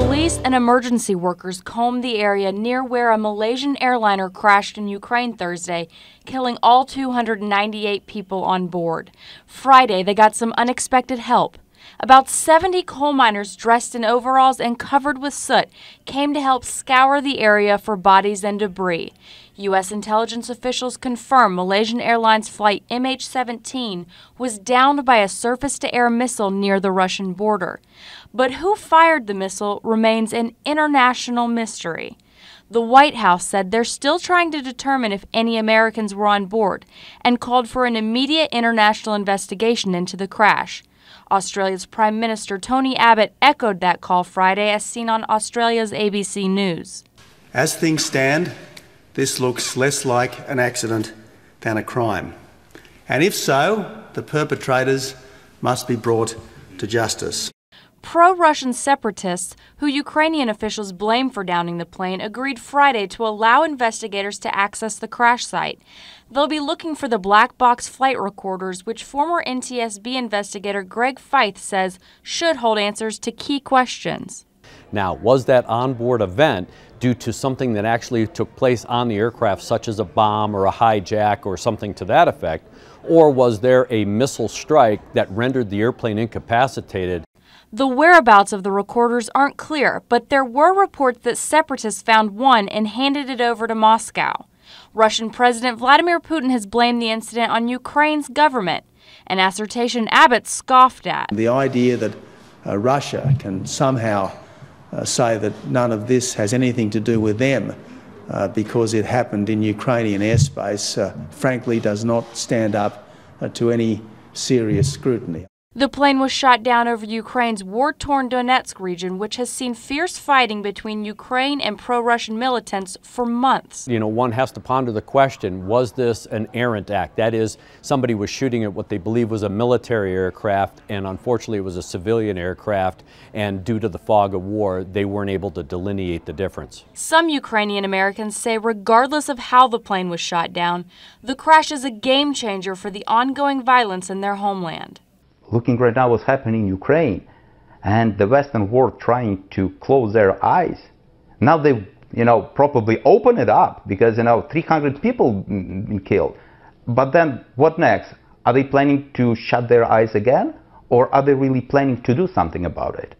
Police and emergency workers combed the area near where a Malaysian airliner crashed in Ukraine Thursday, killing all 298 people on board. Friday, they got some unexpected help. About 70 coal miners dressed in overalls and covered with soot came to help scour the area for bodies and debris. U.S. intelligence officials confirm Malaysian Airlines flight MH17 was downed by a surface-to-air missile near the Russian border. But who fired the missile remains an international mystery. The White House said they're still trying to determine if any Americans were on board and called for an immediate international investigation into the crash. Australia's Prime Minister Tony Abbott echoed that call Friday as seen on Australia's ABC News. As things stand, this looks less like an accident than a crime. And if so, the perpetrators must be brought to justice. Pro-Russian separatists, who Ukrainian officials blame for downing the plane, agreed Friday to allow investigators to access the crash site. They'll be looking for the black box flight recorders, which former NTSB investigator Greg Feith says should hold answers to key questions. Now, was that onboard event due to something that actually took place on the aircraft, such as a bomb or a hijack or something to that effect, or was there a missile strike that rendered the airplane incapacitated? The whereabouts of the recorders aren't clear, but there were reports that separatists found one and handed it over to Moscow. Russian President Vladimir Putin has blamed the incident on Ukraine's government, an assertion Abbott scoffed at. The idea that Russia can somehow say that none of this has anything to do with them because it happened in Ukrainian airspace, frankly, does not stand up to any serious scrutiny. The plane was shot down over Ukraine's war-torn Donetsk region, which has seen fierce fighting between Ukraine and pro-Russian militants for months. You know, one has to ponder the question, was this an errant act? That is, somebody was shooting at what they believe was a military aircraft, and unfortunately it was a civilian aircraft, and due to the fog of war, they weren't able to delineate the difference. Some Ukrainian Americans say regardless of how the plane was shot down, the crash is a game changer for the ongoing violence in their homeland. Looking right now what's happening in Ukraine and the Western world trying to close their eyes. Now they, probably open it up because, 300 people been killed. But then what next? Are they planning to shut their eyes again? Or are they really planning to do something about it?